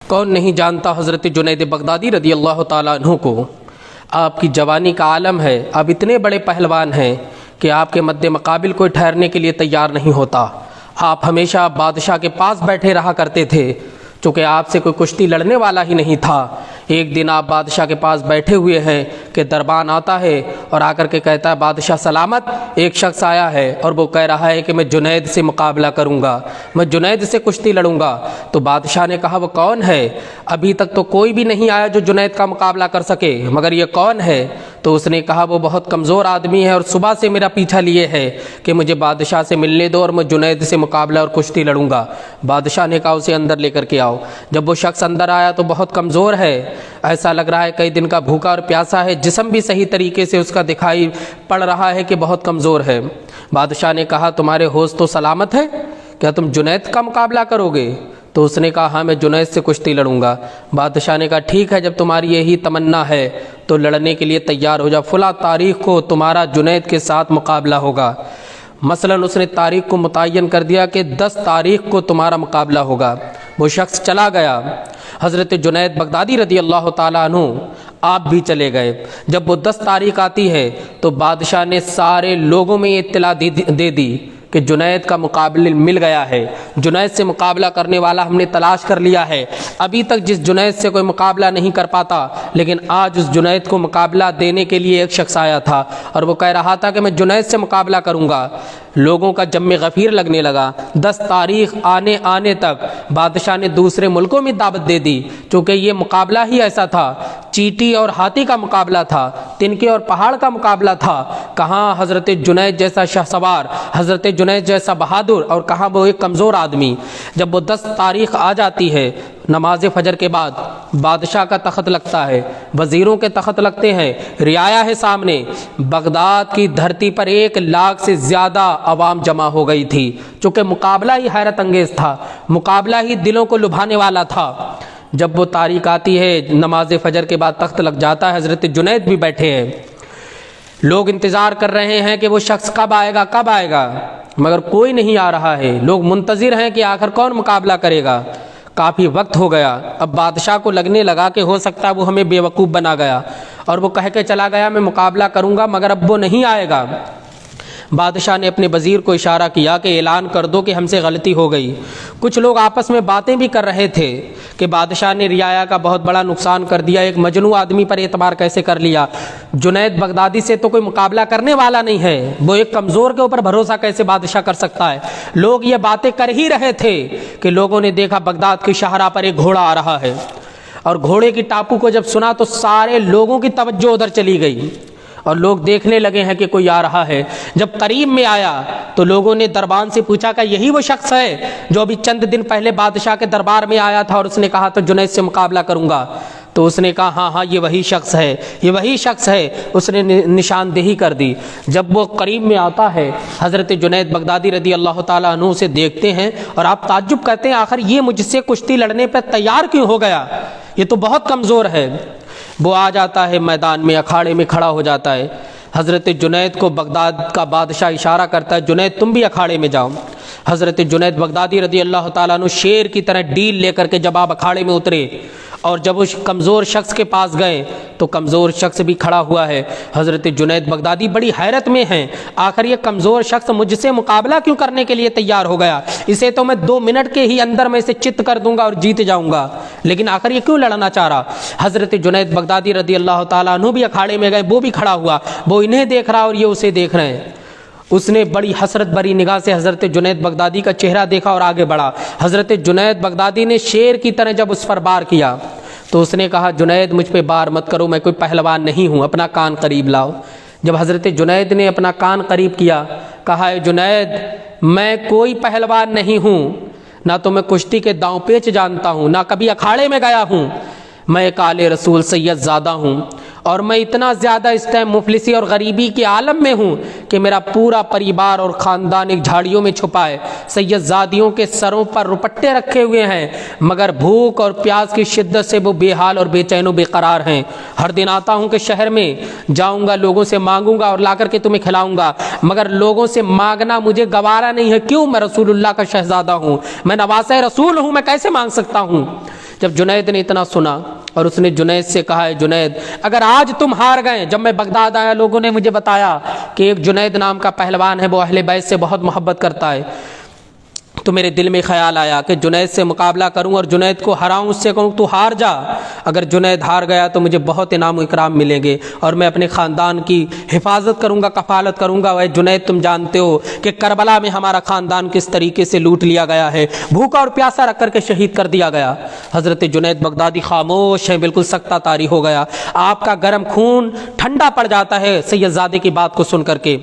کون نہیں جانتا حضرت جنید بغدادی رضی اللہ تعالیٰ عنہ کو۔ آپ کی جوانی کا عالم ہے، آپ اتنے بڑے پہلوان ہیں کہ آپ کے مد مقابل کوئی ٹھہرنے کے لیے تیار نہیں ہوتا۔ آپ ہمیشہ بادشاہ کے پاس بیٹھے رہا کرتے تھے، چونکہ آپ سے کوئی کشتی لڑنے والا ہی نہیں تھا۔ ایک دن آپ بادشاہ کے پاس بیٹھے ہوئے ہیں کہ دربان آتا ہے اور آ کر کے کہتا ہے بادشاہ سلامت، ایک شخص آیا ہے اور وہ کہہ رہا ہے کہ میں جنید سے مقابلہ کروں گا، میں جنید سے کشتی لڑوں گا۔ تو بادشاہ نے کہا وہ کون ہے؟ ابھی تک تو کوئی بھی نہیں آیا جو جنید کا مقابلہ کر سکے، مگر یہ کون ہے؟ تو اس نے کہا وہ بہت کمزور آدمی ہے اور صبح سے میرا پیچھا لیے ہے کہ مجھے بادشاہ سے ملنے دو اور میں جنید سے مقابلہ اور کشتی لڑوں گا۔ بادشاہ نے کہا اسے اندر لے کر کے آؤ۔ جب وہ شخص اندر آیا تو بہت کمزور ہے، ایسا لگ رہا ہے کئی دن کا بھوکا اور پیاسا ہے، جسم بھی صحیح طریقے سے اس کا دکھائی پڑ رہا ہے کہ بہت کمزور ہے۔ بادشاہ نے کہا تمہارے ہوش تو سلامت ہے؟ کیا تم جنید کا مقابلہ کرو گے؟ تو اس نے کہا ہاں میں جنید سے کشتی لڑوں گا۔ بادشاہ نے کہا ٹھیک ہے، جب تمہاری یہی تمنا ہے تو لڑنے کے لیے تیار ہو جاؤ، فلاں تاریخ کو تمہارا جنید کے ساتھ مقابلہ ہوگا۔ مثلاً اس نے تاریخ کو متعین کر دیا کہ 10 تاریخ کو تمہارا مقابلہ ہوگا۔ وہ شخص چلا گیا، حضرت جنید بغدادی رضی اللہ تعالیٰ عنہ آپ بھی چلے گئے۔ جب وہ 10 تاریخ آتی ہے تو بادشاہ نے سارے لوگوں میں یہ اطلاع دے دی کہ جنید کا مقابل مل گیا ہے، جنید سے مقابلہ کرنے والا ہم نے تلاش کر لیا ہے۔ ابھی تک جس جنید سے کوئی مقابلہ نہیں کر پاتا، لیکن آج اس جنید کو مقابلہ دینے کے لیے ایک شخص آیا تھا اور وہ کہہ رہا تھا کہ میں جنید سے مقابلہ کروں گا۔ لوگوں کا جم غفیر لگنے لگا۔ 10 تاریخ آنے تک بادشاہ نے دوسرے ملکوں میں دعوت دے دی، چونکہ یہ مقابلہ ہی ایسا تھا، چیٹی اور ہاتھی کا مقابلہ تھا، تنکے اور پہاڑ کا مقابلہ تھا۔ کہاں حضرت جنید جیسا شاہ سوار، حضرت جنید جیسا بہادر، اور کہاں وہ ایک کمزور آدمی۔ جب وہ 10 تاریخ آ جاتی ہے، نماز فجر کے بعد بادشاہ کا تخت لگتا ہے، وزیروں کے تخت لگتے ہیں، رعایا ہے سامنے۔ بغداد کی دھرتی پر 1 لاکھ سے زیادہ عوام جمع ہو گئی تھی، چونکہ مقابلہ ہی حیرت انگیز تھا، مقابلہ ہی دلوں کو لبھانے والا تھا۔ جب وہ تاریخ آتی ہے، نماز فجر کے بعد تخت لگ جاتا ہے، حضرت جنید بھی بیٹھے ہیں، لوگ انتظار کر رہے ہیں کہ وہ شخص کب آئے گا، مگر کوئی نہیں آ رہا ہے۔ لوگ منتظر ہیں کہ آخر کون مقابلہ کرے گا۔ کافی وقت ہو گیا، اب بادشاہ کو لگنے لگا کہ ہو سکتا ہے وہ ہمیں بیوقوف بنا گیا اور وہ کہہ کے چلا گیا میں مقابلہ کروں گا، مگر اب وہ نہیں آئے گا۔ بادشاہ نے اپنے وزیر کو اشارہ کیا کہ اعلان کر دو کہ ہم سے غلطی ہو گئی۔ کچھ لوگ آپس میں باتیں بھی کر رہے تھے کہ بادشاہ نے رعایا کا بہت بڑا نقصان کر دیا، ایک مجنون آدمی پر اعتبار کیسے کر لیا، جنید بغدادی سے تو کوئی مقابلہ کرنے والا نہیں ہے، وہ ایک کمزور کے اوپر بھروسہ کیسے بادشاہ کر سکتا ہے۔ لوگ یہ باتیں کر ہی رہے تھے کہ لوگوں نے دیکھا بغداد کی شاہراہ پر ایک گھوڑا آ رہا ہے، اور گھوڑے کی ٹاپو کو جب سنا تو سارے لوگوں کی توجہ ادھر چلی گئی اور لوگ دیکھنے لگے ہیں کہ کوئی آ رہا ہے۔ جب قریب میں آیا تو لوگوں نے دربان سے پوچھا کہ یہی وہ شخص ہے جو ابھی چند دن پہلے بادشاہ کے دربار میں آیا تھا اور اس نے کہا تو جنید سے مقابلہ کروں گا؟ تو اس نے کہا ہاں یہ وہی شخص ہے، یہ وہی شخص ہے۔ اس نے نشاندہی کر دی۔ جب وہ قریب میں آتا ہے، حضرت جنید بغدادی رضی اللہ تعالیٰ عنہ سے دیکھتے ہیں اور آپ تعجب کرتے ہیں آخر یہ مجھ سے کشتی لڑنے پر تیار کیوں ہو گیا، یہ تو بہت کمزور ہے۔ وہ آ جاتا ہے میدان میں، اکھاڑے میں کھڑا ہو جاتا ہے۔ حضرت جنید کو بغداد کا بادشاہ اشارہ کرتا ہے جنید تم بھی اکھاڑے میں جاؤ۔ حضرت جنید بغدادی رضی اللہ تعالیٰ عنہ شیر کی طرح ڈیل لے کر کے جب آپ اکھاڑے میں اترے اور جب اس کمزور شخص کے پاس گئے تو کمزور شخص بھی کھڑا ہوا ہے۔ حضرت جنید بغدادی بڑی حیرت میں ہیں، آخر یہ کمزور شخص مجھ سے مقابلہ کیوں کرنے کے لیے تیار ہو گیا؟ اسے تو میں 2 منٹ کے ہی اندر میں اسے چت کر دوں گا اور جیت جاؤں گا، لیکن آخر یہ کیوں لڑنا چاہ رہا؟ حضرت جنید بغدادی رضی اللہ تعالیٰ عنہ بھی اکھاڑے میں گئے، وہ بھی کھڑا ہوا، وہ انہیں دیکھ رہا اور یہ اسے دیکھ رہے ہیں۔ اس نے بڑی حسرت بری نگاہ سے حضرت جنید بغدادی کا چہرہ دیکھا اور آگے بڑھا۔ حضرت جنید بغدادی نے شیر کی طرح جب اس پر وار کیا تو اس نے کہا جنید مجھ پہ وار مت کرو، میں کوئی پہلوان نہیں ہوں، اپنا کان قریب لاؤ۔ جب حضرت جنید نے اپنا کان قریب کیا، کہا اے جنید میں کوئی پہلوان نہیں ہوں، نہ تو میں کشتی کے داؤں پیچ جانتا ہوں، نہ کبھی اکھاڑے میں گیا ہوں، میں ایک آل رسول سید زادہ ہوں، اور میں اتنا زیادہ اس ٹائم مفلسی اور غریبی کے عالم میں ہوں کہ میرا پورا پریوار اور خاندان ایک جھاڑیوں میں چھپا ہے، سید زادیوں کے سروں پر رپٹے رکھے ہوئے ہیں، مگر بھوک اور پیاس کی شدت سے وہ بے حال اور بے چین و بے قرار ہیں۔ ہر دن آتا ہوں کہ شہر میں جاؤں گا، لوگوں سے مانگوں گا اور لا کر کے تمہیں کھلاؤں گا، مگر لوگوں سے مانگنا مجھے گوارا نہیں ہے۔ کیوں؟ میں رسول اللہ کا شہزادہ ہوں، میں نواسہ رسول ہوں، میں کیسے مانگ سکتا ہوں؟ جب جنید نے اتنا سنا اور اس نے جنید سے کہا ہے جنید اگر آج تم ہار گئے، جب میں بغداد آیا لوگوں نے مجھے بتایا کہ ایک جنید نام کا پہلوان ہے وہ اہل بیت سے بہت محبت کرتا ہے، تو میرے دل میں خیال آیا کہ جنید سے مقابلہ کروں اور جنید کو ہراؤں، اس سے کہوں تو ہار جا۔ اگر جنید ہار گیا تو مجھے بہت انعام و اکرام ملیں گے اور میں اپنے خاندان کی حفاظت کروں گا، کفالت کروں گا۔ اے جنید تم جانتے ہو کہ کربلا میں ہمارا خاندان کس طریقے سے لوٹ لیا گیا ہے، بھوکا اور پیاسا رکھ کر کے شہید کر دیا گیا۔ حضرت جنید بغدادی خاموش ہیں، بالکل سکتہ طاری ہو گیا، آپ کا گرم خون ٹھنڈا پڑ جاتا ہے سید زادے کی بات کو سن کر کے۔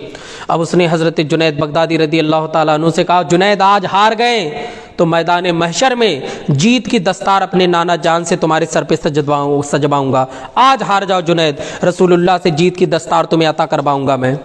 اب اس نے حضرت جنید بغدادی رضی اللہ تعالیٰ عنہ سے کہا جنید آج ہار گئے تو میدان محشر میں جیت کی دستار اپنے نانا جان سے تمہارے سر پہ سجواؤں گا۔ آج ہار جاؤ جنید، رسول اللہ سے جیت کی دستار تمہیں عطا کرواؤں گا میں۔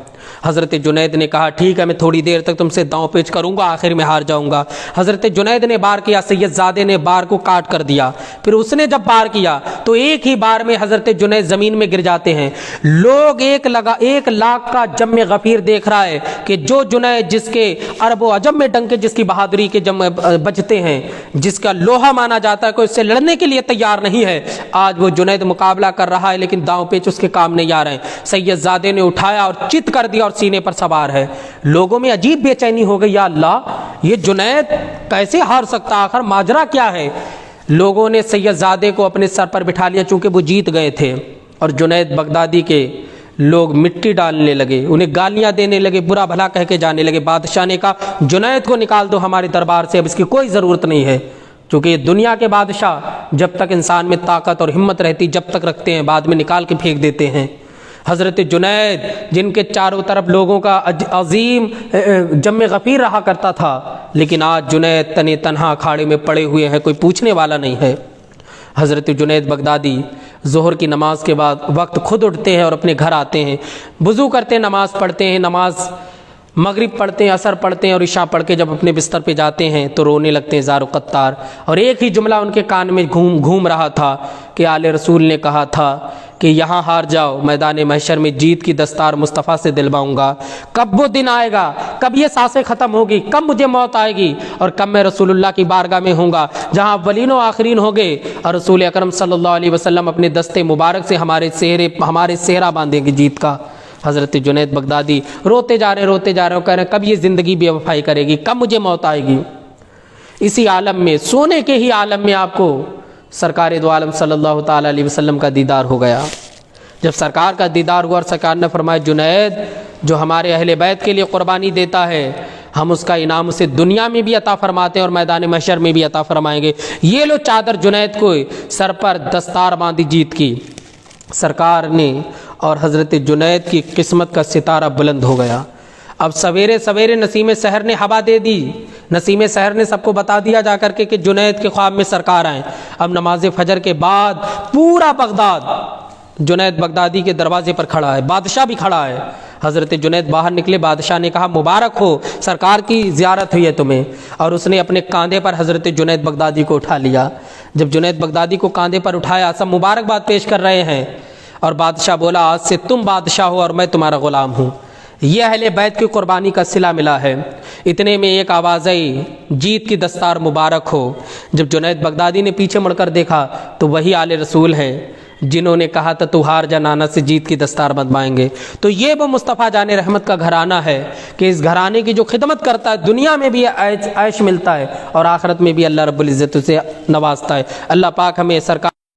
حضرت جنید نے کہا ٹھیک ہے میں تھوڑی دیر تک تم سے داؤں پیچ کروں گا، آخر میں ہار جاؤں گا۔ حضرت جنید نے بار کیا، سید زادے نے بار کو کاٹ کر دیا، پھر اس نے جب بار کیا تو ایک ہی بار میں حضرت جنید زمین میں گر جاتے ہیں۔ لوگ 1,00,000 کا جم غفیر دیکھ رہا ہے کہ جو جنید جس کے عرب و عجم میں ڈنکے جس کی بہادری کے جم بجتے ہیں، جس کا لوہا مانا جاتا ہے، کوئی اس سے لڑنے کے لیے تیار نہیں ہے، آج وہ جنید مقابلہ کر رہا ہے لیکن داؤں پیچ اس کے کام نہیں آ رہے ہیں۔ سید زادے نے اٹھایا اور چت کر دیا اور سینے پر سوار ہے۔ لوگوں میں عجیب بے چینی ہو گئی، یا اللہ یہ جنید کیسے ہار سکتا، آخر ماجرا کیا ہے؟ لوگوں نے سید زادے کو اپنے سر پر بٹھا لیا چونکہ وہ جیت گئے تھے، اور جنید بغدادی کے لوگ مٹی ڈالنے لگے، انہیں گالیاں دینے لگے، برا بھلا کہہ کے جانے لگے۔ بادشاہ نے کہا جنید کو نکال دو ہمارے دربار سے، اب اس کی کوئی ضرورت نہیں ہے، چونکہ یہ دنیا کے بادشاہ جب تک انسان میں طاقت اور ہمت رہتی جب تک رکھتے ہیں، بعد میں نکال کے پھینک دیتے ہیں۔ حضرت جنید جن کے چاروں طرف لوگوں کا عظیم جم غفیر رہا کرتا تھا، لیکن آج جنید تنے تنہا اکھاڑے میں پڑے ہوئے ہیں، کوئی پوچھنے والا نہیں ہے۔ حضرت جنید بغدادی ظہر کی نماز کے بعد وقت خود اٹھتے ہیں اور اپنے گھر آتے ہیں، وضو کرتے ہیں، نماز پڑھتے ہیں، نماز مغرب پڑھتے ہیں، عصر پڑھتے ہیں اور عشاء پڑھ کے جب اپنے بستر پہ جاتے ہیں تو رونے لگتے ہیں زار و قطار، اور ایک ہی جملہ ان کے کان میں گھوم رہا تھا کہ آل رسول نے کہا تھا کہ یہاں ہار جاؤ میدان محشر میں جیت کی دستار مصطفیٰ سے دلواؤں گا۔ کب وہ دن آئے گا، کب یہ سانسیں ختم ہوگی، کب مجھے موت آئے گی اور کب میں رسول اللہ کی بارگاہ میں ہوں گا جہاں اولین و آخرین ہوں گے اور رسول اکرم صلی اللہ علیہ وسلم اپنے دستے مبارک سے ہمارے صحرا باندھیں گے جیت کا۔ حضرت جنید بغدادی روتے جا رہے ہیں، کہہ رہے ہیں کب یہ زندگی بے وفائی کرے گی، کب مجھے موت آئے گی۔ اسی عالم میں، سونے کے ہی عالم میں آپ کو سرکار دو عالم صلی اللہ تعالیٰ علیہ وسلم کا دیدار ہو گیا۔ جب سرکار کا دیدار ہوا اور سرکار نے فرمایا جنید جو ہمارے اہل بیت کے لیے قربانی دیتا ہے ہم اس کا انعام اسے دنیا میں بھی عطا فرماتے ہیں اور میدان محشر میں بھی عطا فرمائیں گے۔ یہ لو چادر جنید کو سر پر دستار باندھی جیت کی سرکار نے، اور حضرت جنید کی قسمت کا ستارہ بلند ہو گیا۔ اب سویرے سویرے نسیم سحر نے ہوا دے دی، نسیم سحر نے سب کو بتا دیا جا کر کے کہ جنید کے خواب میں سرکار آئیں۔ اب نماز فجر کے بعد پورا بغداد جنید بغدادی کے دروازے پر کھڑا ہے، بادشاہ بھی کھڑا ہے۔ حضرت جنید باہر نکلے، بادشاہ نے کہا مبارک ہو، سرکار کی زیارت ہوئی ہے تمہیں، اور اس نے اپنے کاندھے پر حضرت جنید بغدادی کو اٹھا لیا۔ جب جنید بغدادی کو کاندھے پر اٹھایا سب مبارکباد پیش کر رہے ہیں، اور بادشاہ بولا آج سے تم بادشاہ ہو اور میں تمہارا غلام ہوں، یہ اہل بیت کی قربانی کا صلہ ملا ہے۔ اتنے میں ایک آواز آئی جیت کی دستار مبارک ہو۔ جب جنید بغدادی نے پیچھے مڑ کر دیکھا تو وہی آل رسول ہیں جنہوں نے کہا تھا تو ہار جا نانا سے جیت کی دستار بنوائیں گے۔ تو یہ وہ مصطفیٰ جان رحمت کا گھرانہ ہے کہ اس گھرانے کی جو خدمت کرتا ہے دنیا میں بھی عیش ملتا ہے اور آخرت میں بھی اللہ رب العزت سے نوازتا ہے۔ اللہ پاک ہمیں سرکار